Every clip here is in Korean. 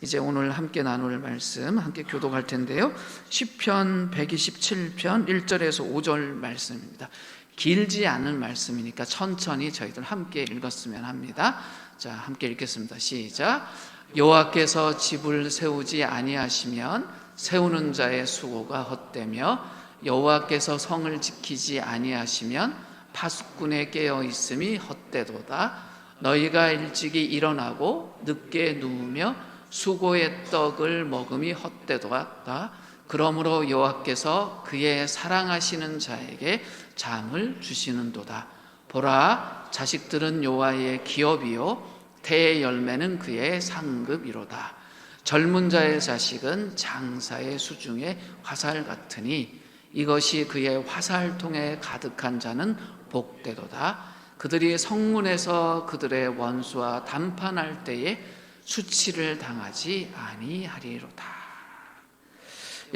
이제 오늘 함께 나눌 말씀 함께 교독할 텐데요. 시편 127편 1절에서 5절 말씀입니다. 길지 않은 말씀이니까 천천히 저희들 함께 읽었으면 합니다. 자, 함께 읽겠습니다. 시작. 여호와께서 집을 세우지 아니하시면 세우는 자의 수고가 헛되며 여호와께서 성을 지키지 아니하시면 파수꾼의 깨어 있음이 헛되도다. 너희가 일찍이 일어나고 늦게 누우며 수고의 떡을 먹음이 헛되도다. 그러므로 여호와께서 그의 사랑하시는 자에게 잠을 주시는도다. 보라, 자식들은 여호와의 기업이요 태의 열매는 그의 상급이로다. 젊은 자의 자식은 장사의 수중에 화살 같으니 이것이 그의 화살통에 가득한 자는 복되도다. 그들이 성문에서 그들의 원수와 담판할 때에 수치를 당하지 아니하리로다.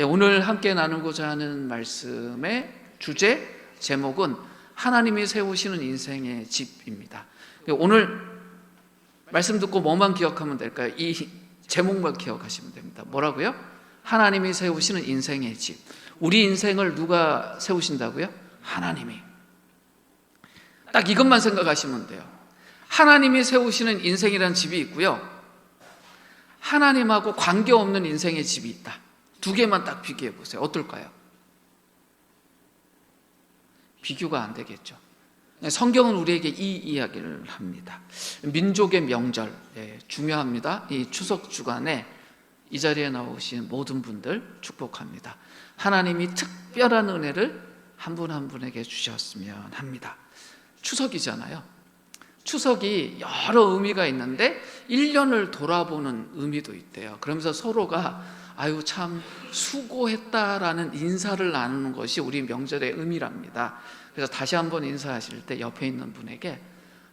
오늘 함께 나누고자 하는 말씀의 주제, 제목은 하나님이 세우시는 인생의 집입니다. 오늘 말씀 듣고 뭐만 기억하면 될까요? 이 제목만 기억하시면 됩니다. 뭐라고요? 하나님이 세우시는 인생의 집. 우리 인생을 누가 세우신다고요? 하나님이. 딱 이것만 생각하시면 돼요. 하나님이 세우시는 인생이라는 집이 있고요, 하나님하고 관계없는 인생의 집이 있다. 두 개만 딱 비교해 보세요. 어떨까요? 비교가 안 되겠죠. 성경은 우리에게 이 이야기를 합니다. 민족의 명절, 중요합니다. 이 추석 주간에 이 자리에 나오신 모든 분들 축복합니다. 하나님이 특별한 은혜를 한 분 한 분에게 주셨으면 합니다. 추석이잖아요. 추석이 여러 의미가 있는데 1년을 돌아보는 의미도 있대요. 그러면서 서로가 아유 참 수고했다라는 인사를 나누는 것이 우리 명절의 의미랍니다. 그래서 다시 한번 인사하실 때 옆에 있는 분에게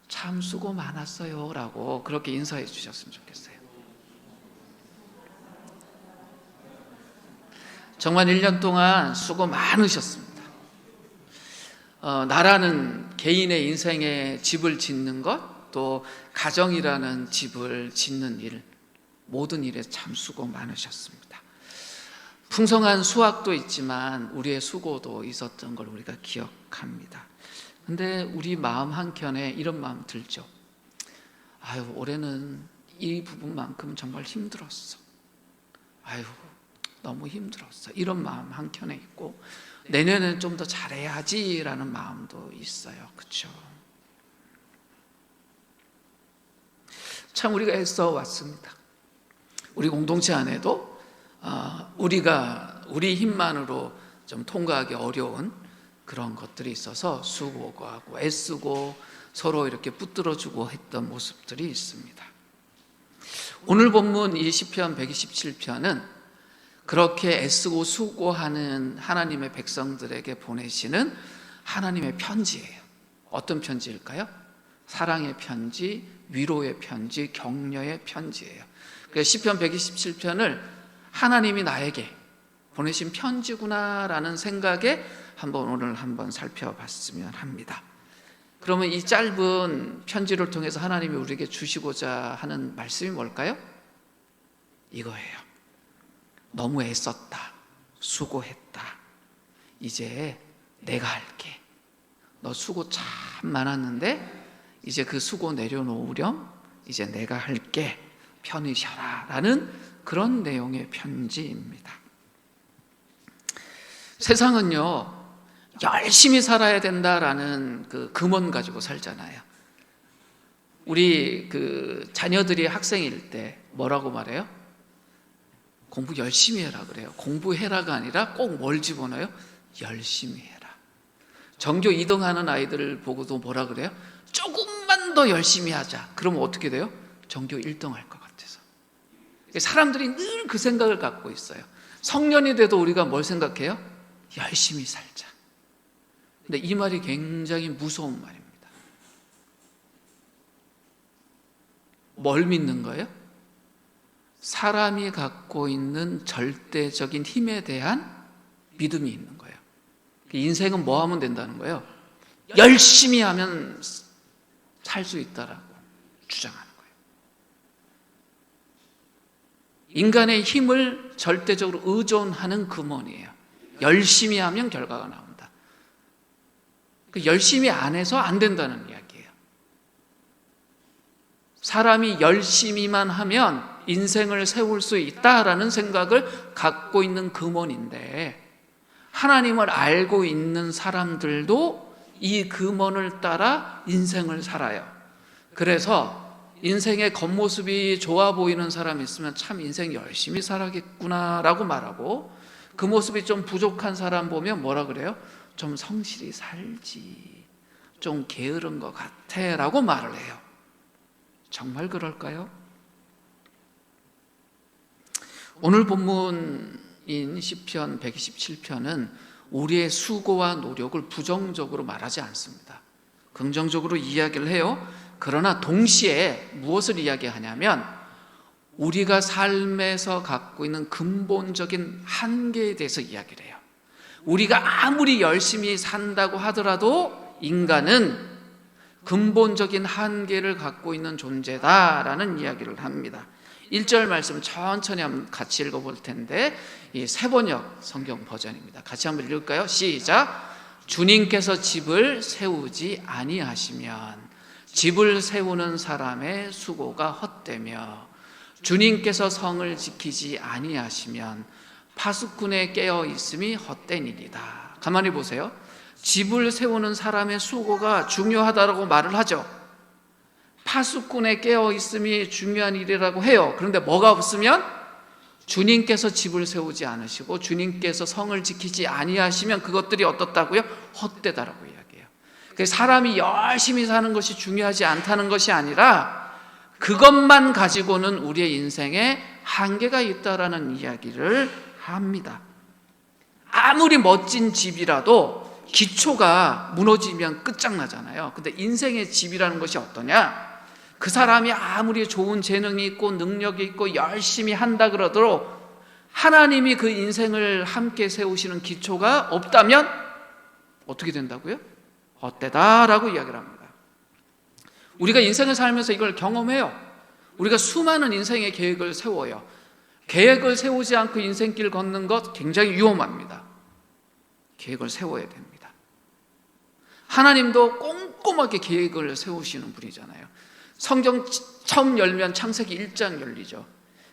참 수고 많았어요 라고 그렇게 인사해 주셨으면 좋겠어요. 정말 1년 동안 수고 많으셨습니다. 나라는 개인의 인생에 집을 짓는 것, 또 가정이라는 집을 짓는 일, 모든 일에 참 수고 많으셨습니다. 풍성한 수확도 있지만 우리의 수고도 있었던 걸 우리가 기억합니다. 근데 우리 마음 한켠에 이런 마음 들죠. 아유, 올해는 이 부분만큼 정말 힘들었어. 아유, 너무 힘들었어. 이런 마음 한켠에 있고, 내년에는 좀 더 잘해야지라는 마음도 있어요. 그렇죠? 참 우리가 애써 왔습니다. 우리 공동체 안에도 우리 힘만으로 좀 통과하기 어려운 그런 것들이 있어서 수고하고 애쓰고 서로 이렇게 붙들어주고 했던 모습들이 있습니다. 오늘 본문 이 시편 127편은 그렇게 애쓰고 수고하는 하나님의 백성들에게 보내시는 하나님의 편지예요. 어떤 편지일까요? 사랑의 편지, 위로의 편지, 격려의 편지예요. 그래서 시편 127편을 하나님이 나에게 보내신 편지구나라는 생각에 오늘 한번 살펴봤으면 합니다. 그러면 이 짧은 편지를 통해서 하나님이 우리에게 주시고자 하는 말씀이 뭘까요? 이거예요. 너무 애썼다, 수고했다, 이제 내가 할게. 너 수고 참 많았는데 이제 그 수고 내려놓으렴. 이제 내가 할게. 편히 쉬어라 라는 그런 내용의 편지입니다. 세상은요, 열심히 살아야 된다라는 그 금원 가지고 살잖아요. 우리 자녀들이 학생일 때 뭐라고 말해요? 공부 열심히 해라 그래요. 공부해라가 아니라 꼭 뭘 집어넣어요? 열심히 해라. 전교 2등 하는 아이들을 보고도 뭐라 그래요? 조금만 더 열심히 하자. 그러면 어떻게 돼요? 전교 1등 할 것 같아서. 사람들이 늘 그 생각을 갖고 있어요. 성년이 돼도 우리가 뭘 생각해요? 열심히 살자. 근데 이 말이 굉장히 무서운 말입니다. 뭘 믿는 거예요? 사람이 갖고 있는 절대적인 힘에 대한 믿음이 있는 거예요. 인생은 뭐 하면 된다는 거예요? 열심히 하면 살 수 있다라고 주장하는 거예요. 인간의 힘을 절대적으로 의존하는 근원이에요. 열심히 하면 결과가 나온다. 열심히 안 해서 안 된다는 이야기예요. 사람이 열심히만 하면 인생을 세울 수 있다라는 생각을 갖고 있는 근원인데, 하나님을 알고 있는 사람들도 이 근원을 따라 인생을 살아요. 그래서 인생의 겉모습이 좋아 보이는 사람이 있으면 참 인생 열심히 살아겠구나라고 말하고, 그 모습이 좀 부족한 사람 보면 뭐라 그래요? 좀 성실히 살지, 좀 게으른 것 같아 라고 말을 해요. 정말 그럴까요? 오늘 본문인 시편 127편은 우리의 수고와 노력을 부정적으로 말하지 않습니다. 긍정적으로 이야기를 해요. 그러나 동시에 무엇을 이야기하냐면 우리가 삶에서 갖고 있는 근본적인 한계에 대해서 이야기를 해요. 우리가 아무리 열심히 산다고 하더라도 인간은 근본적인 한계를 갖고 있는 존재다라는 이야기를 합니다. 1절 말씀 천천히 한번 같이 읽어볼 텐데, 이 세번역 성경 버전입니다. 같이 한번 읽을까요? 시작. 주님께서 집을 세우지 아니하시면 집을 세우는 사람의 수고가 헛되며, 주님께서 성을 지키지 아니하시면 파수꾼의 깨어 있음이 헛되니이다. 가만히 보세요. 집을 세우는 사람의 수고가 중요하다고 말을 하죠. 파수꾼의 깨어 있음이 중요한 일이라고 해요. 그런데 뭐가 없으면 주님께서 집을 세우지 않으시고 주님께서 성을 지키지 아니하시면 그것들이 어떻다고요? 헛되다라고 이야기해요. 사람이 열심히 사는 것이 중요하지 않다는 것이 아니라 그것만 가지고는 우리의 인생에 한계가 있다라는 이야기를 합니다. 아무리 멋진 집이라도 기초가 무너지면 끝장나잖아요. 근데 인생의 집이라는 것이 어떠냐? 그 사람이 아무리 좋은 재능이 있고 능력이 있고 열심히 한다 그러더라도 하나님이 그 인생을 함께 세우시는 기초가 없다면 어떻게 된다고요? 헛되다라고 이야기를 합니다. 우리가 인생을 살면서 이걸 경험해요. 우리가 수많은 인생의 계획을 세워요. 계획을 세우지 않고 인생길 걷는 것 굉장히 위험합니다. 계획을 세워야 됩니다. 하나님도 꼼꼼하게 계획을 세우시는 분이잖아요. 성경 처음 열면 창세기 1장 열리죠.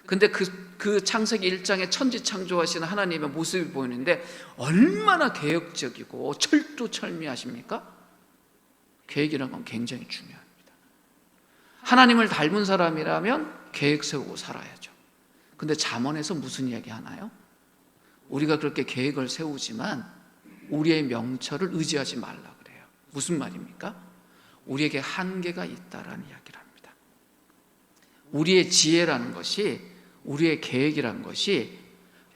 근데 그 창세기 1장에 천지창조하시는 하나님의 모습이 보이는데 얼마나 계획적이고 철두철미하십니까? 계획이라는 건 굉장히 중요합니다. 하나님을 닮은 사람이라면 계획 세우고 살아야죠. 근데 잠언에서 무슨 이야기 하나요? 우리가 그렇게 계획을 세우지만 우리의 명철을 의지하지 말라 그래요. 무슨 말입니까? 우리에게 한계가 있다라는 이야기를 합니다. 우리의 지혜라는 것이, 우리의 계획이라는 것이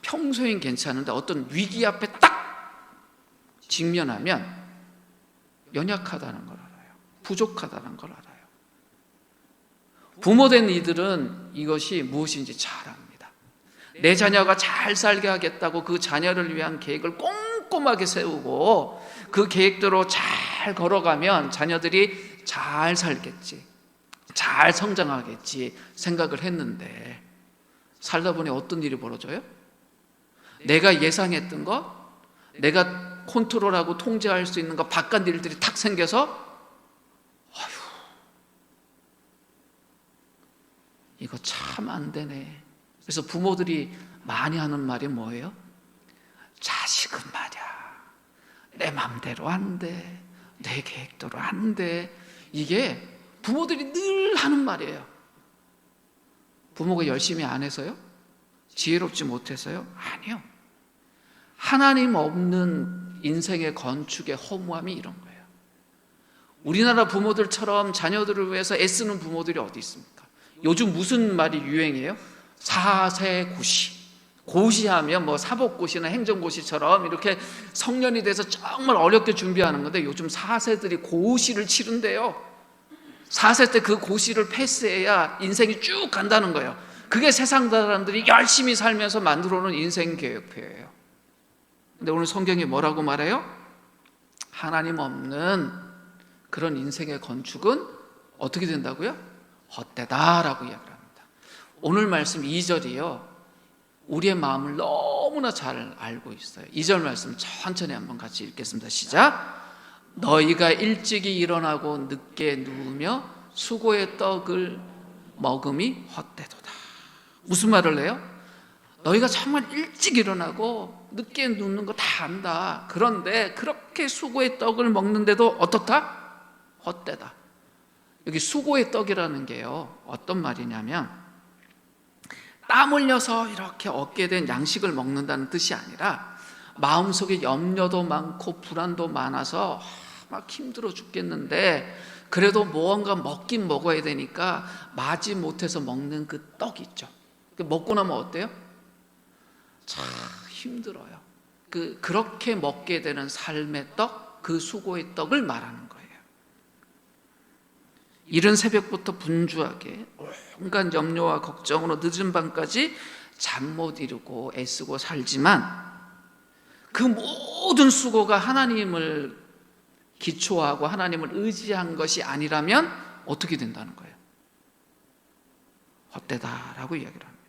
평소엔 괜찮은데 어떤 위기 앞에 딱 직면하면 연약하다는 걸 알아요. 부족하다는 걸 알아요. 부모된 이들은 이것이 무엇인지 잘 압니다. 내 자녀가 잘 살게 하겠다고 그 자녀를 위한 계획을 꼼꼼하게 세우고 그 계획대로 잘 걸어가면 자녀들이 잘 살겠지, 잘 성장하겠지 생각을 했는데 살다 보니 어떤 일이 벌어져요? 내가 예상했던 것, 내가 컨트롤하고 통제할 수 있는 것 바깥 일들이 탁 생겨서 이거 참 안 되네. 그래서 부모들이 많이 하는 말이 뭐예요? 자식은 말이야, 내 맘대로 안 돼, 내 계획대로 안 돼. 이게 부모들이 늘 하는 말이에요. 부모가 열심히 안 해서요? 지혜롭지 못해서요? 아니요. 하나님 없는 인생의 건축의 허무함이 이런 거예요. 우리나라 부모들처럼 자녀들을 위해서 애쓰는 부모들이 어디 있습니까? 요즘 무슨 말이 유행이에요? 사세고시. 고시하면 뭐 사법고시나 행정고시처럼 이렇게 성년이 돼서 정말 어렵게 준비하는 건데 요즘 4세들이 고시를 치른대요. 4세 때 그 고시를 패스해야 인생이 쭉 간다는 거예요. 그게 세상 사람들이 열심히 살면서 만들어 놓은 인생 계획표예요. 근데 오늘 성경이 뭐라고 말해요? 하나님 없는 그런 인생의 건축은 어떻게 된다고요? 헛되다라고 이야기를 합니다. 오늘 말씀 2절이요. 우리의 마음을 너무나 잘 알고 있어요. 2절 말씀 천천히 한번 같이 읽겠습니다. 시작. 너희가 일찍이 일어나고 늦게 누우며 수고의 떡을 먹음이 헛되도다. 무슨 말을 해요? 너희가 정말 일찍 일어나고 늦게 눕는 거 다 안다. 그런데 그렇게 수고의 떡을 먹는데도 어떻다? 헛되다. 여기 수고의 떡이라는 게요, 어떤 말이냐면 땀 흘려서 이렇게 얻게 된 양식을 먹는다는 뜻이 아니라 마음속에 염려도 많고 불안도 많아서 막 힘들어 죽겠는데 그래도 무언가 먹긴 먹어야 되니까 마지 못해서 먹는 그 떡 있죠. 먹고 나면 어때요? 참 힘들어요. 그렇게 먹게 되는 삶의 떡, 그 수고의 떡을 말하는 거예요. 이른 새벽부터 분주하게 온갖 염려와 걱정으로 늦은 밤까지 잠 못 이루고 애쓰고 살지만 그 모든 수고가 하나님을 기초하고 하나님을 의지한 것이 아니라면 어떻게 된다는 거예요? 헛되다라고 이야기를 합니다.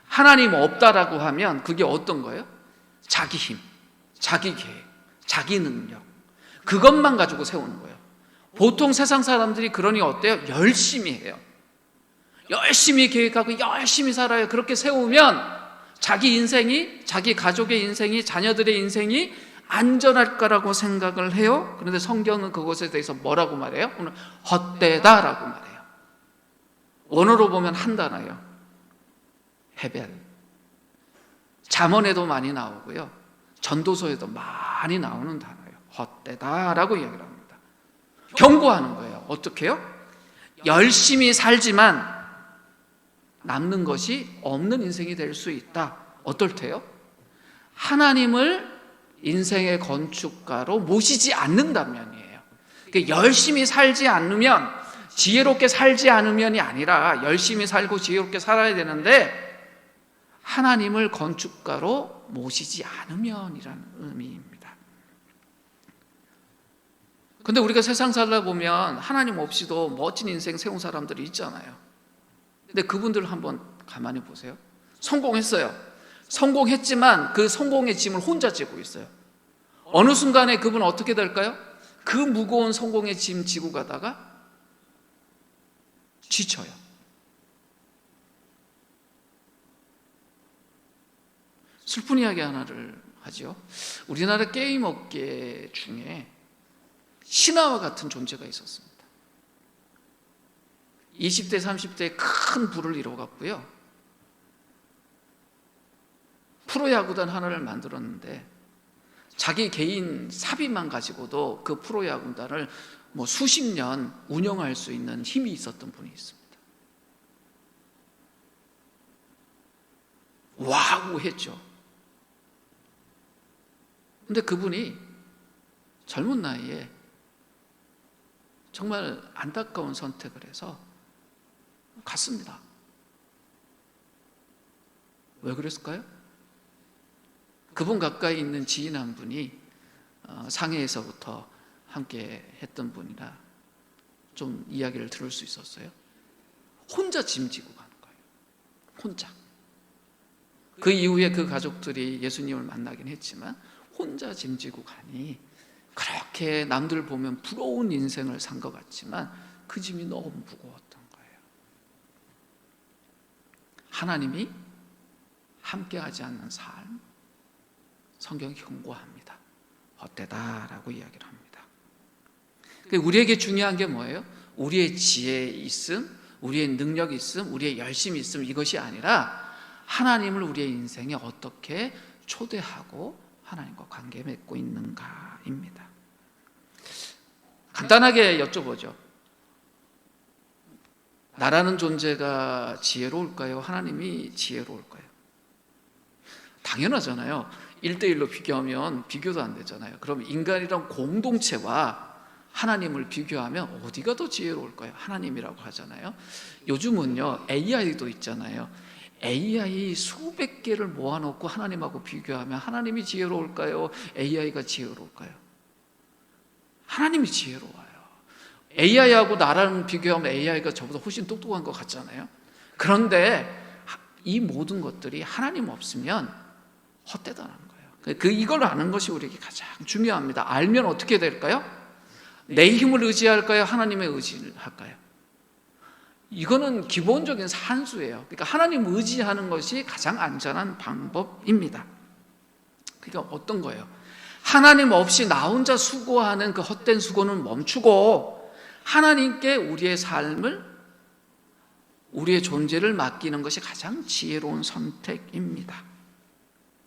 하나님 없다라고 하면 그게 어떤 거예요? 자기 힘, 자기 계획, 자기 능력, 그것만 가지고 세우는 거예요. 보통 세상 사람들이 그러니 어때요? 열심히 해요. 열심히 계획하고 열심히 살아요. 그렇게 세우면 자기 인생이, 자기 가족의 인생이, 자녀들의 인생이 안전할 거라고 생각을 해요. 그런데 성경은 그것에 대해서 뭐라고 말해요? 오늘 헛되다라고 말해요. 원어로 보면 한 단어예요. 헤벨. 잠언에도 많이 나오고요, 전도서에도 많이 나오는 단어예요. 헛되다라고 이야기를 합니다. 경고하는 거예요. 어떻게 해요? 열심히 살지만 남는 것이 없는 인생이 될 수 있다. 어떨 때요? 하나님을 인생의 건축가로 모시지 않는다면이에요. 그러니까 열심히 살지 않으면, 지혜롭게 살지 않으면이 아니라 열심히 살고 지혜롭게 살아야 되는데 하나님을 건축가로 모시지 않으면이라는 의미입니다. 근데 우리가 세상 살다 보면 하나님 없이도 멋진 인생 세운 사람들이 있잖아요. 근데 그분들 한번 가만히 보세요. 성공했어요. 성공했지만 그 성공의 짐을 혼자 지고 있어요. 어느 순간에 그분은 어떻게 될까요? 그 무거운 성공의 짐 지고 가다가 지쳐요. 슬픈 이야기 하나를 하죠. 우리나라 게임 업계 중에 신화와 같은 존재가 있었습니다. 20대, 30대에 큰 부를 이뤄갔고요. 프로야구단 하나를 만들었는데 자기 개인 사비만 가지고도 그 프로야구단을 수십 년 운영할 수 있는 힘이 있었던 분이 있습니다. 와우 했죠. 근데 그분이 젊은 나이에 정말 안타까운 선택을 해서 갔습니다. 왜 그랬을까요? 그분 가까이 있는 지인 한 분이 상해에서부터 함께 했던 분이라 좀 이야기를 들을 수 있었어요. 혼자 짐지고 가는 거예요. 혼자. 그 이후에 그 가족들이 예수님을 만나긴 했지만 혼자 짐지고 가니 그렇게 남들 보면 부러운 인생을 산 것 같지만 그 짐이 너무 무거웠던 거예요. 하나님이 함께하지 않는 삶, 성경이 경고합니다. 헛되다라고 이야기를 합니다. 우리에게 중요한 게 뭐예요? 우리의 지혜 있음, 우리의 능력이 있음, 우리의 열심이 있음, 이것이 아니라 하나님을 우리의 인생에 어떻게 초대하고 하나님과 관계 맺고 있는가입니다. 간단하게 여쭤보죠. 나라는 존재가 지혜로울까요? 하나님이 지혜로울까요? 당연하잖아요. 1대1로 비교하면 비교도 안 되잖아요. 그럼 인간이란 공동체와 하나님을 비교하면 어디가 더 지혜로울까요? 하나님이라고 하잖아요. 요즘은요, AI도 있잖아요. AI 수백 개를 모아놓고 하나님하고 비교하면 하나님이 지혜로울까요? AI가 지혜로울까요? 하나님이 지혜로워요. AI하고 나랑 비교하면 AI가 저보다 훨씬 똑똑한 것 같잖아요. 그런데 이 모든 것들이 하나님 없으면 헛되다는 거예요. 이걸 아는 것이 우리에게 가장 중요합니다. 알면 어떻게 될까요? 내 힘을 의지할까요? 하나님의 의지를 할까요? 이거는 기본적인 산수예요. 그러니까 하나님 의지하는 것이 가장 안전한 방법입니다. 그러니까 어떤 거예요? 하나님 없이 나 혼자 수고하는 그 헛된 수고는 멈추고 하나님께 우리의 삶을, 우리의 존재를 맡기는 것이 가장 지혜로운 선택입니다.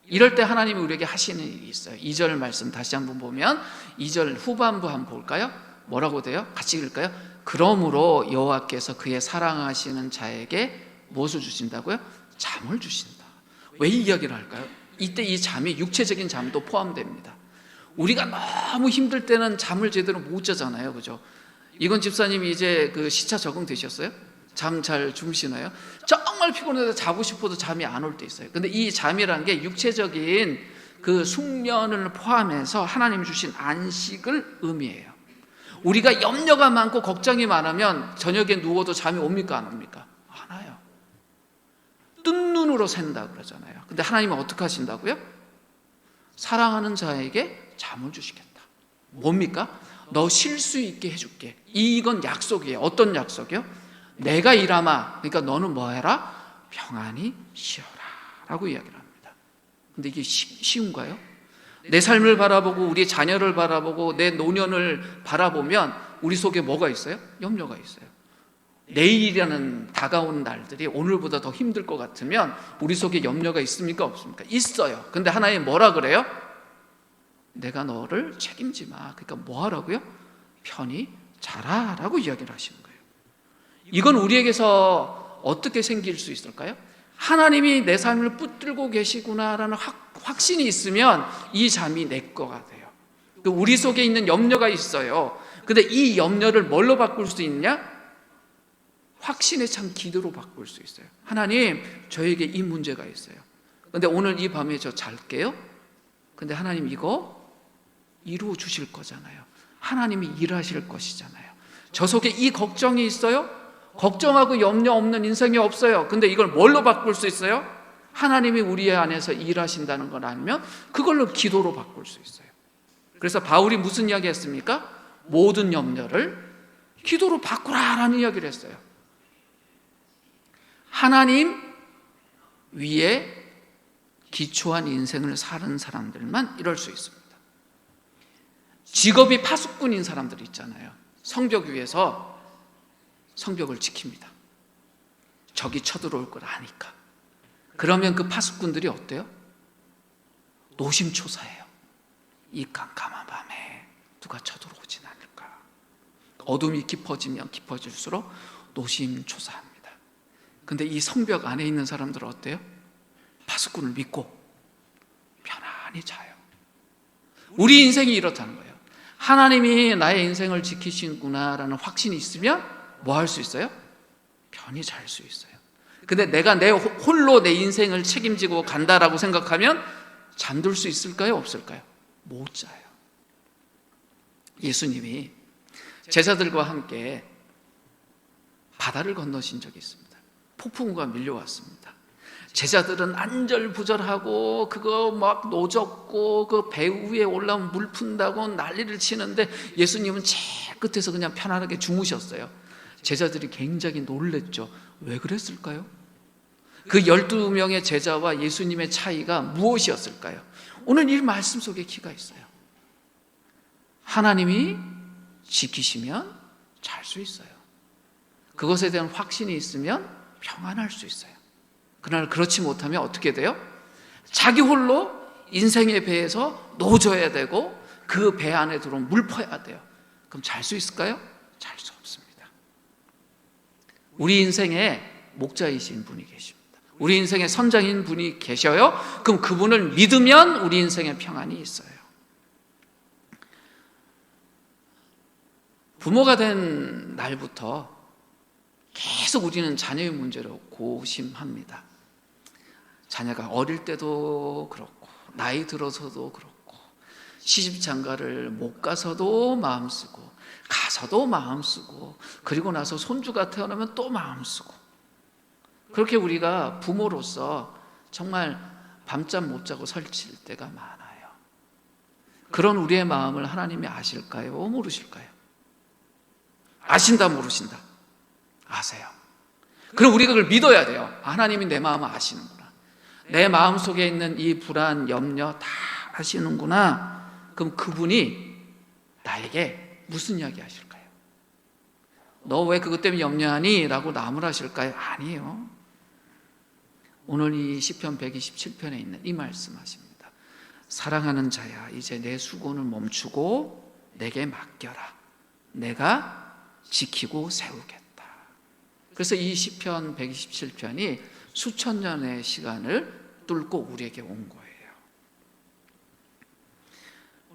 이럴 때 하나님이 우리에게 하시는 일이 있어요. 2절 말씀 다시 한번 보면 2절 후반부 한번 볼까요? 뭐라고 돼요? 같이 읽을까요? 그러므로 여호와께서 그의 사랑하시는 자에게 무엇을 주신다고요? 잠을 주신다. 왜 이 이야기를 할까요? 이때 이 잠이 육체적인 잠도 포함됩니다. 우리가 너무 힘들 때는 잠을 제대로 못 자잖아요, 그죠? 이건 집사님이 이제 그 시차 적응되셨어요? 잠 잘 주무시나요? 정말 피곤해서 자고 싶어도 잠이 안 올 때 있어요. 근데 이 잠이란 게 육체적인 그 숙면을 포함해서 하나님이 주신 안식을 의미해요. 우리가 염려가 많고 걱정이 많으면 저녁에 누워도 잠이 옵니까 안 옵니까? 안 와요. 뜬 눈으로 샌다 그러잖아요. 근데 하나님은 어떻게 하신다고요? 사랑하는 자에게 잠을 주시겠다. 뭡니까? 너 쉴 수 있게 해줄게. 이건 약속이에요. 어떤 약속이요? 내가 일하마. 그러니까 너는 뭐 해라? 평안히 쉬어라 라고 이야기를 합니다. 근데 이게 쉬운가요? 내 삶을 바라보고 우리 자녀를 바라보고 내 노년을 바라보면 우리 속에 뭐가 있어요? 염려가 있어요. 내일이라는 다가오는 날들이 오늘보다 더 힘들 것 같으면 우리 속에 염려가 있습니까? 없습니까? 있어요. 근데 하나님 뭐라 그래요? 내가 너를 책임지마. 그러니까 뭐 하라고요? 편히 자라 라고 이야기를 하시는 거예요. 이건 우리에게서 어떻게 생길 수 있을까요? 하나님이 내 삶을 붙들고 계시구나라는 확신이 있으면 이 잠이 내 거가 돼요. 우리 속에 있는 염려가 있어요. 근데 이 염려를 뭘로 바꿀 수 있냐? 확신에 찬 기도로 바꿀 수 있어요. 하나님, 저에게 이 문제가 있어요. 근데 오늘 이 밤에 저 잘게요. 근데 하나님 이거 이루어 주실 거잖아요. 하나님이 일하실 것이잖아요. 저 속에 이 걱정이 있어요. 걱정하고 염려 없는 인생이 없어요. 근데 이걸 뭘로 바꿀 수 있어요? 하나님이 우리 안에서 일하신다는 걸 알면 그걸로 기도로 바꿀 수 있어요. 그래서 바울이 무슨 이야기 했습니까? 모든 염려를 기도로 바꾸라라는 이야기를 했어요. 하나님 위에 기초한 인생을 사는 사람들만 이럴 수 있습니다. 직업이 파수꾼인 사람들 있잖아요. 성벽 위에서 성벽을 지킵니다. 적이 쳐들어올 걸 아니까. 그러면 그 파수꾼들이 어때요? 노심초사해요. 이 깜깜한 밤에 누가 쳐들어오진 않을까. 어둠이 깊어지면 깊어질수록 노심초사합니다. 근데 이 성벽 안에 있는 사람들은 어때요? 파수꾼을 믿고 편안히 자요. 우리 인생이 이렇다는 거예요. 하나님이 나의 인생을 지키시구나라는 확신이 있으면 뭐 할 수 있어요? 편히 잘 수 있어요. 근데 내가 내 홀로 내 인생을 책임지고 간다라고 생각하면 잠들 수 있을까요? 없을까요? 못 자요. 예수님이 제자들과 함께 바다를 건너신 적이 있습니다. 폭풍우가 밀려왔습니다. 제자들은 안절부절하고 그거 막 노젓고 그 배 위에 올라오면 물 푼다고 난리를 치는데 예수님은 제일 끝에서 그냥 편안하게 주무셨어요. 제자들이 굉장히 놀랬죠. 왜 그랬을까요? 그 12명의 제자와 예수님의 차이가 무엇이었을까요? 오늘 이 말씀 속에 키가 있어요. 하나님이 지키시면 잘 수 있어요. 그것에 대한 확신이 있으면 평안할 수 있어요. 그러나 그렇지 못하면 어떻게 돼요? 자기 홀로 인생의 배에서 노져야 되고 그 배 안에 들어오면 물 퍼야 돼요. 그럼 잘 수 있을까요? 잘 수 없습니다. 우리 인생에 목자이신 분이 계십니다. 우리 인생의 선장인 분이 계셔요. 그럼 그분을 믿으면 우리 인생에 평안이 있어요. 부모가 된 날부터 계속 우리는 자녀의 문제로 고심합니다. 자녀가 어릴 때도 그렇고 나이 들어서도 그렇고 시집장가를 못 가서도 마음 쓰고 가서도 마음 쓰고 그리고 나서 손주가 태어나면 또 마음 쓰고 그렇게 우리가 부모로서 정말 밤잠 못 자고 설칠 때가 많아요. 그런 우리의 마음을 하나님이 아실까요? 모르실까요? 아신다, 모르신다? 아세요. 그럼 우리가 그걸 믿어야 돼요. 하나님이 내 마음을 아시는구나. 내 마음 속에 있는 이 불안, 염려 다 아시는구나. 그럼 그분이 나에게 무슨 이야기 하실까요? 너 왜 그것 때문에 염려하니? 라고 나무라실까요? 아니에요. 오늘 이 시편 127편에 있는 이 말씀하십니다. 사랑하는 자야, 이제 내 수고는 멈추고 내게 맡겨라. 내가 지키고 세우겠다. 그래서 이 시편 127편이 수천 년의 시간을 뚫고 우리에게 온 거예요.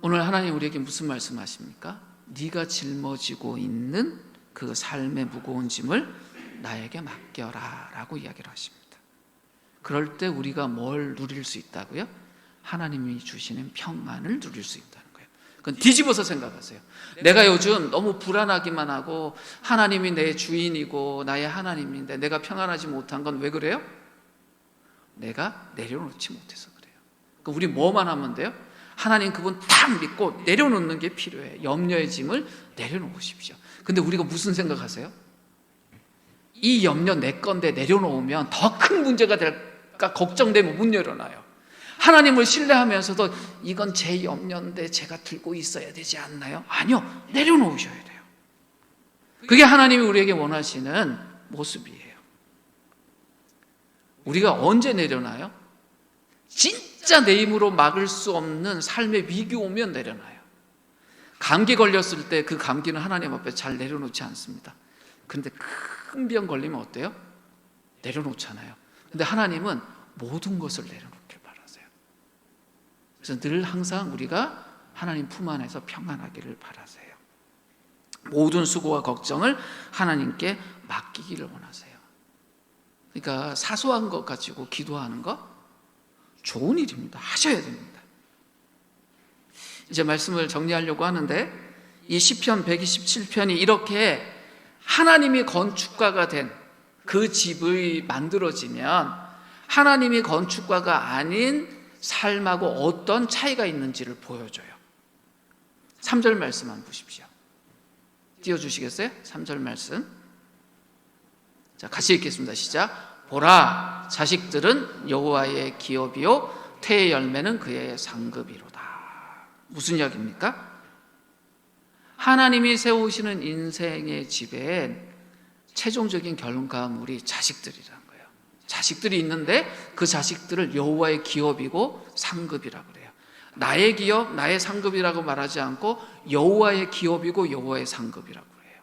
오늘 하나님 우리에게 무슨 말씀하십니까? 네가 짊어지고 있는 그 삶의 무거운 짐을 나에게 맡겨라 라고 이야기를 하십니다. 그럴 때 우리가 뭘 누릴 수 있다고요? 하나님이 주시는 평안을 누릴 수 있다는 거예요. 그건 뒤집어서 생각하세요. 내가 요즘 너무 불안하기만 하고 하나님이 내 주인이고 나의 하나님인데 내가 평안하지 못한 건 왜 그래요? 내가 내려놓지 못해서 그래요. 그러니까 우리 뭐만 하면 돼요? 하나님 그분 탁 믿고 내려놓는 게 필요해요. 염려의 짐을 내려놓으십시오. 근데 우리가 무슨 생각하세요? 이 염려 내 건데 내려놓으면 더 큰 문제가 될까 걱정되면 못 내려놔요. 하나님을 신뢰하면서도 이건 제 염려인데 제가 들고 있어야 되지 않나요? 아니요, 내려놓으셔야 돼요. 그게 하나님이 우리에게 원하시는 모습이에요. 우리가 언제 내려놔요? 진짜 내 힘으로 막을 수 없는 삶의 위기 오면 내려놔요. 감기 걸렸을 때 그 감기는 하나님 앞에 잘 내려놓지 않습니다. 그런데 큰 병 걸리면 어때요? 내려놓잖아요. 근데 하나님은 모든 것을 내려놓길 바라세요. 그래서 늘 항상 우리가 하나님 품 안에서 평안하기를 바라세요. 모든 수고와 걱정을 하나님께 맡기기를 원하세요. 그러니까 사소한 것 가지고 기도하는 거 좋은 일입니다. 하셔야 됩니다. 이제 말씀을 정리하려고 하는데 이 시편 127편이 이렇게 하나님이 건축가가 된 그 집이 만들어지면 하나님이 건축가가 아닌 삶하고 어떤 차이가 있는지를 보여줘요. 3절 말씀 한번 보십시오. 띄워주시겠어요? 3절 말씀. 자, 같이 읽겠습니다. 시작. 보라, 자식들은 여호와의 기업이요 태의 열매는 그의 상급이로다. 무슨 이야기입니까? 하나님이 세우시는 인생의 집엔 최종적인 결과물이 자식들이라는 거예요. 자식들이 있는데 그 자식들을 여호와의 기업이고 상급이라고 그래요. 나의 기업, 나의 상급이라고 말하지 않고 여호와의 기업이고 여호와의 상급이라고 그래요.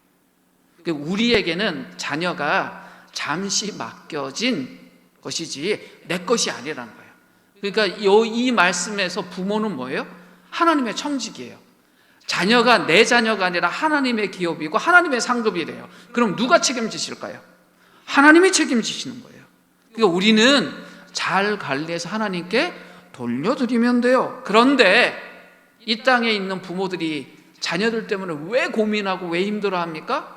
그러니까 우리에게는 자녀가 잠시 맡겨진 것이지 내 것이 아니라는 거예요. 그러니까 이 말씀에서 부모는 뭐예요? 하나님의 청직이에요. 자녀가 내 자녀가 아니라 하나님의 기업이고 하나님의 상급이래요. 그럼 누가 책임지실까요? 하나님이 책임지시는 거예요. 그러니까 우리는 잘 관리해서 하나님께 돌려드리면 돼요. 그런데 이 땅에 있는 부모들이 자녀들 때문에 왜 고민하고 왜 힘들어합니까?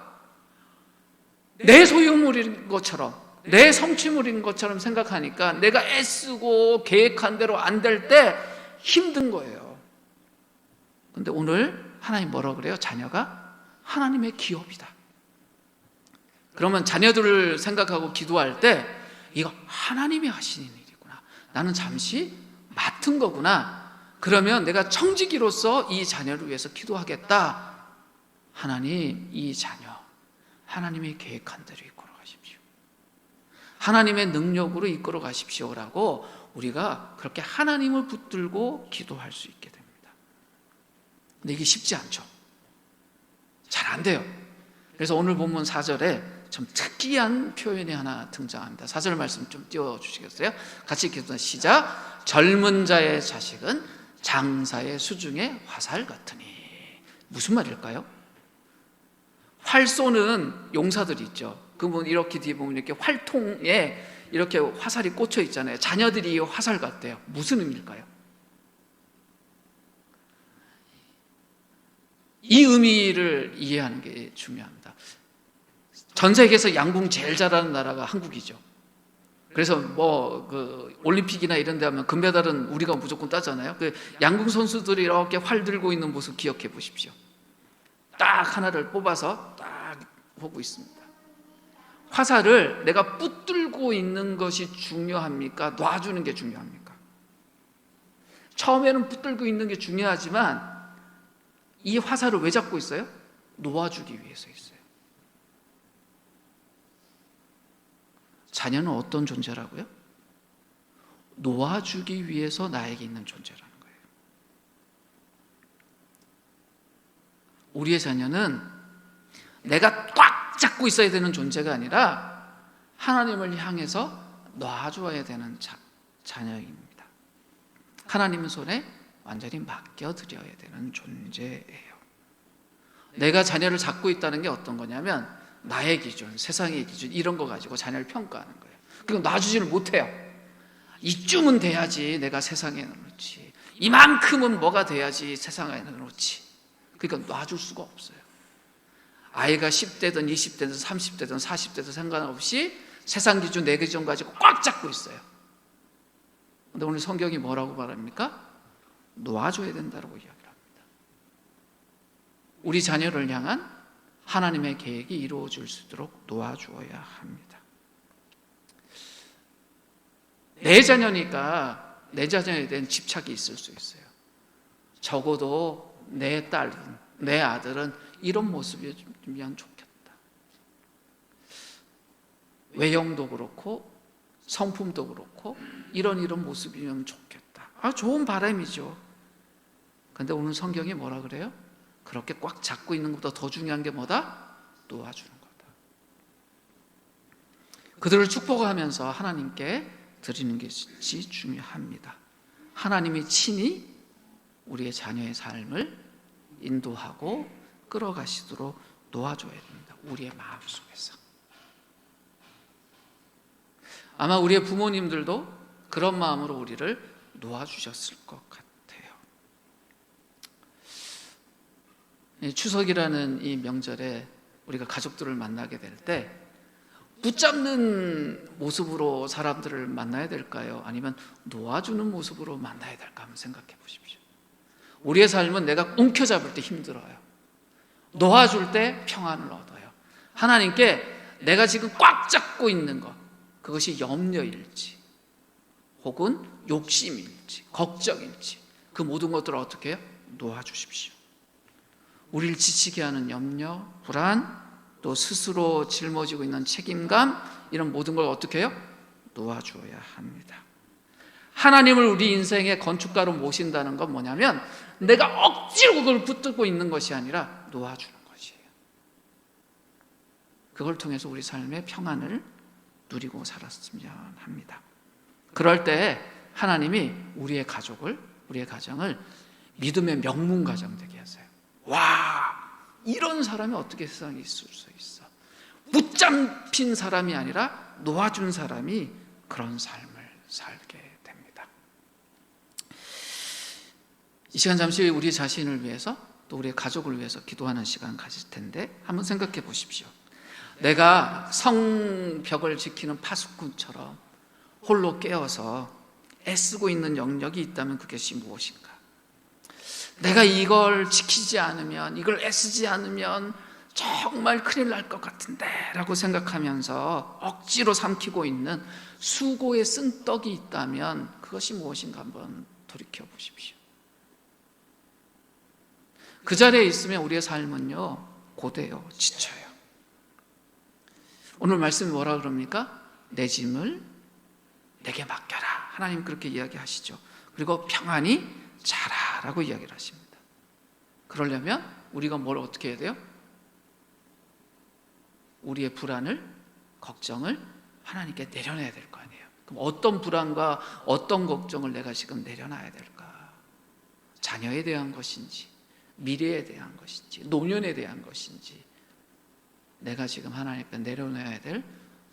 내 소유물인 것처럼, 내 성취물인 것처럼 생각하니까 내가 애쓰고 계획한 대로 안 될 때 힘든 거예요. 근데 오늘 하나님 뭐라고 그래요? 자녀가 하나님의 기업이다. 그러면 자녀들을 생각하고 기도할 때 이거 하나님이 하시는 일이구나. 나는 잠시 맡은 거구나. 그러면 내가 청지기로서 이 자녀를 위해서 기도하겠다. 하나님, 이 자녀 하나님이 계획한 대로 이끌어 가십시오. 하나님의 능력으로 이끌어 가십시오라고 우리가 그렇게 하나님을 붙들고 기도할 수 있게 됩니다. 근데 이게 쉽지 않죠. 잘 안 돼요. 그래서 오늘 본문 4절에 좀 특이한 표현이 하나 등장합니다. 4절 말씀 좀 띄워주시겠어요? 같이 읽겠습니다. 시작. 젊은 자의 자식은 장사의 수중에 화살 같으니. 무슨 말일까요? 활 쏘는 용사들이 있죠. 그분 이렇게 뒤에 보면 이렇게 활통에 이렇게 화살이 꽂혀 있잖아요. 자녀들이 화살 같대요. 무슨 의미일까요? 이 의미를 이해하는 게 중요합니다. 전 세계에서 양궁 제일 잘하는 나라가 한국이죠. 그래서 올림픽이나 이런 데 하면 금메달은 우리가 무조건 따잖아요. 그 양궁 선수들이 이렇게 활 들고 있는 모습 기억해 보십시오. 딱 하나를 뽑아서 딱 보고 있습니다. 화살을 내가 붙들고 있는 것이 중요합니까? 놔주는 게 중요합니까? 처음에는 붙들고 있는 게 중요하지만 이 화살을 왜 잡고 있어요? 놓아주기 위해서 있어요. 자녀는 어떤 존재라고요? 놓아주기 위해서 나에게 있는 존재라는 거예요. 우리의 자녀는 내가 꽉 잡고 있어야 되는 존재가 아니라 하나님을 향해서 놔주어야 되는 자녀입니다. 하나님 손에 완전히 맡겨드려야 되는 존재예요. 내가 자녀를 잡고 있다는 게 어떤 거냐면 나의 기준, 세상의 기준 이런 거 가지고 자녀를 평가하는 거예요. 그리고 놔주지를 못해요. 이쯤은 돼야지 내가 세상에 놓지, 이만큼은 뭐가 돼야지 세상에 놓지. 그러니까 놔줄 수가 없어요. 아이가 10대든 20대든 30대든 40대든 상관없이 세상 기준, 내 기준 가지고 꽉 잡고 있어요. 근데 오늘 성경이 뭐라고 말합니까? 놓아줘야 된다고 이야기를 합니다. 우리 자녀를 향한 하나님의 계획이 이루어질 수 있도록 놓아주어야 합니다. 내 자녀니까 내 자녀에 대한 집착이 있을 수 있어요. 적어도 내 딸, 내 아들은 이런 모습이면 좋겠다. 외형도 그렇고 성품도 그렇고 이런 모습이면 좋겠다. 좋은 바람이죠. 그런데 오늘 성경이 뭐라 그래요? 그렇게 꽉 잡고 있는 것보다 더 중요한 게 뭐다? 놓아주는 거다. 그들을 축복하면서 하나님께 드리는 것이 중요합니다. 하나님이 친히 우리의 자녀의 삶을 인도하고 끌어가시도록 놓아줘야 됩니다. 우리의 마음속에서. 아마 우리의 부모님들도 그런 마음으로 우리를 놓아주셨을 것 같아요. 추석이라는 이 명절에 우리가 가족들을 만나게 될 때 붙잡는 모습으로 사람들을 만나야 될까요? 아니면 놓아주는 모습으로 만나야 될까 한번 생각해 보십시오. 우리의 삶은 내가 움켜잡을 때 힘들어요. 놓아줄 때 평안을 얻어요. 하나님께 내가 지금 꽉 잡고 있는 것, 그것이 염려일지 혹은 욕심일지 걱정일지 그 모든 것들을 어떻게 해요? 놓아주십시오. 우리를 지치게 하는 염려, 불안, 또 스스로 짊어지고 있는 책임감, 이런 모든 걸 어떻게 해요? 놓아줘야 합니다. 하나님을 우리 인생의 건축가로 모신다는 건 뭐냐면 내가 억지로 그걸 붙들고 있는 것이 아니라 놓아주는 것이에요. 그걸 통해서 우리 삶의 평안을 누리고 살았으면 합니다. 그럴 때 하나님이 우리의 가족을, 우리의 가정을 믿음의 명문 가정 되게 하세요. 와, 이런 사람이 어떻게 세상에 있을 수 있어? 붙잡힌 사람이 아니라 놓아준 사람이 그런 삶을 살게 됩니다. 이 시간 잠시 우리 자신을 위해서 또 우리의 가족을 위해서 기도하는 시간 가질 텐데 한번 생각해 보십시오. 내가 성벽을 지키는 파수꾼처럼 홀로 깨어서 애쓰고 있는 영역이 있다면 그것이 무엇인가? 내가 이걸 지키지 않으면, 이걸 애쓰지 않으면 정말 큰일 날 것 같은데 라고 생각하면서 억지로 삼키고 있는 수고의 쓴떡이 있다면 그것이 무엇인가 한번 돌이켜 보십시오. 그 자리에 있으면 우리의 삶은요 고돼요, 지쳐요. 오늘 말씀이 뭐라 그럽니까? 내 짐을 내게 맡겨라. 하나님 그렇게 이야기하시죠. 그리고 평안히 자라 라고 이야기를 하십니다. 그러려면 우리가 뭘 어떻게 해야 돼요? 우리의 불안을, 걱정을 하나님께 내려놔야 될 거 아니에요. 그럼 어떤 불안과 어떤 걱정을 내가 지금 내려놔야 될까? 자녀에 대한 것인지, 미래에 대한 것인지, 노년에 대한 것인지, 내가 지금 하나님께 내려놔야 될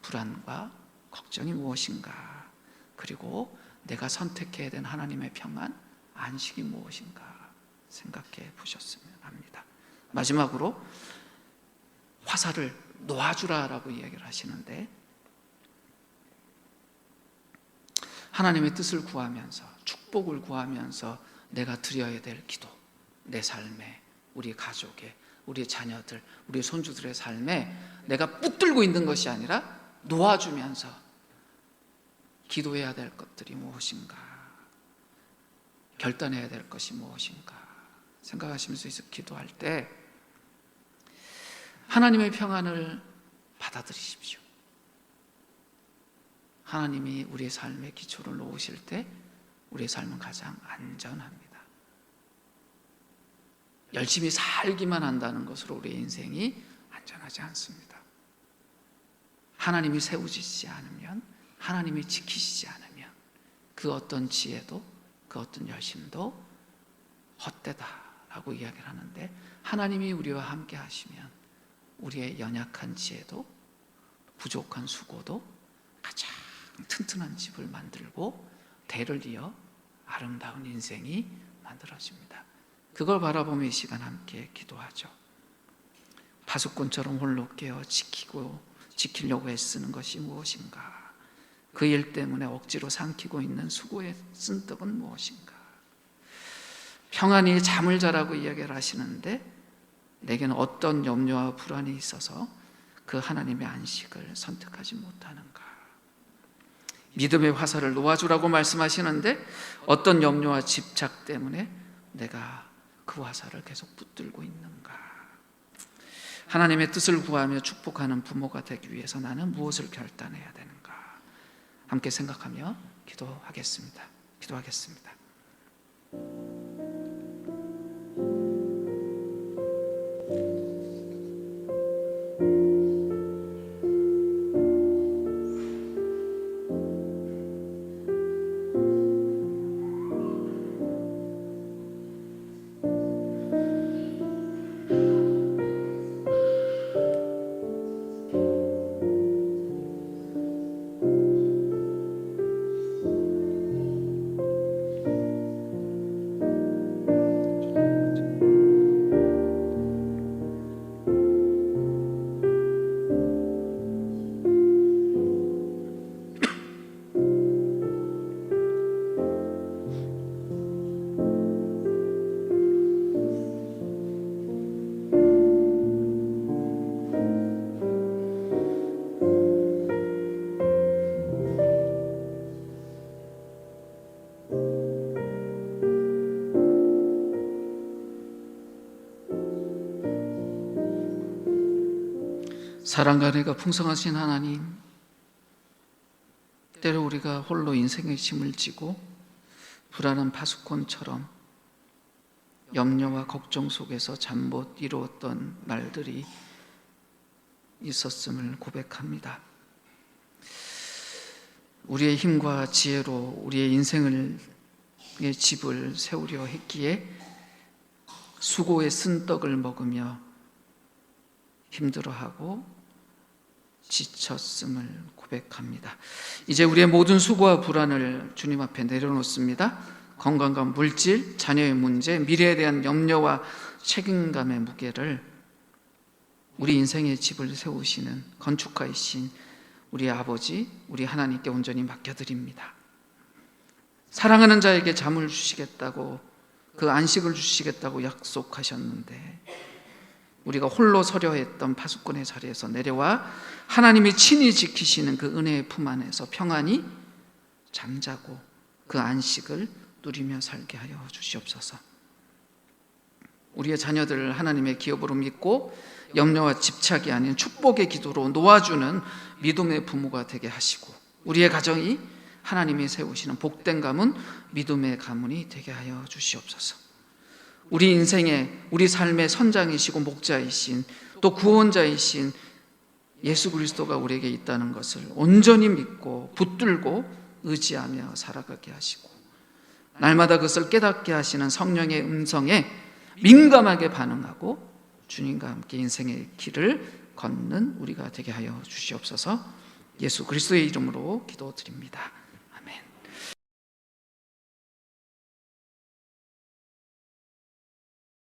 불안과 걱정이 무엇인가? 그리고 내가 선택해야 되는 하나님의 평안, 안식이 무엇인가 생각해 보셨으면 합니다. 마지막으로 화살을 놓아주라라고 이야기를 하시는데 하나님의 뜻을 구하면서 축복을 구하면서 내가 드려야 될 기도, 내 삶에, 우리 가족에, 우리 자녀들, 우리 손주들의 삶에 내가 붙들고 있는 것이 아니라 놓아주면서 기도해야 될 것들이 무엇인가, 결단해야 될 것이 무엇인가 생각하시면서 기도할 때 하나님의 평안을 받아들이십시오. 하나님이 우리의 삶의 기초를 놓으실 때 우리의 삶은 가장 안전합니다. 열심히 살기만 한다는 것으로 우리의 인생이 안전하지 않습니다. 하나님이 세우시지 않으면, 하나님이 지키시지 않으면 그 어떤 지혜도, 그 어떤 열심도 헛되다라고 이야기를 하는데, 하나님이 우리와 함께 하시면 우리의 연약한 지혜도, 부족한 수고도 가장 튼튼한 집을 만들고 대를 이어 아름다운 인생이 만들어집니다. 그걸 바라보며 이 시간 함께 기도하죠. 파수꾼처럼 홀로 깨어 지키려고 애쓰는 것이 무엇인가? 그 일 때문에 억지로 삼키고 있는 수고의 쓴떡은 무엇인가? 평안히 잠을 자라고 이야기를 하시는데 내게는 어떤 염려와 불안이 있어서 그 하나님의 안식을 선택하지 못하는가? 믿음의 화살을 놓아주라고 말씀하시는데 어떤 염려와 집착 때문에 내가 그 화살을 계속 붙들고 있는가? 하나님의 뜻을 구하며 축복하는 부모가 되기 위해서 나는 무엇을 결단해야 되는가? 함께 생각하며 기도하겠습니다. 사랑과 은혜가 풍성하신 하나님, 때로 우리가 홀로 인생의 짐을 지고 불안한 파수꾼처럼 염려와 걱정 속에서 잠 못 이루었던 날들이 있었음을 고백합니다. 우리의 힘과 지혜로 우리의 인생의 집을 세우려 했기에 수고의 쓴떡을 먹으며 힘들어하고 지쳤음을 고백합니다. 이제 우리의 모든 수고와 불안을 주님 앞에 내려놓습니다. 건강과 물질, 자녀의 문제, 미래에 대한 염려와 책임감의 무게를 우리 인생의 집을 세우시는 건축가이신 우리 아버지, 우리 하나님께 온전히 맡겨드립니다. 사랑하는 자에게 잠을 주시겠다고, 그 안식을 주시겠다고 약속하셨는데 우리가 홀로 서려 했던 파수꾼의 자리에서 내려와 하나님이 친히 지키시는 그 은혜의 품 안에서 평안히 잠자고 그 안식을 누리며 살게 하여 주시옵소서. 우리의 자녀들을 하나님의 기업으로 믿고 염려와 집착이 아닌 축복의 기도로 놓아주는 믿음의 부모가 되게 하시고, 우리의 가정이 하나님이 세우시는 복된 가문, 믿음의 가문이 되게 하여 주시옵소서. 우리 인생의, 우리 삶의 선장이시고 목자이신, 또 구원자이신 예수 그리스도가 우리에게 있다는 것을 온전히 믿고 붙들고 의지하며 살아가게 하시고, 날마다 그것을 깨닫게 하시는 성령의 음성에 민감하게 반응하고 주님과 함께 인생의 길을 걷는 우리가 되게 하여 주시옵소서. 예수 그리스도의 이름으로 기도드립니다.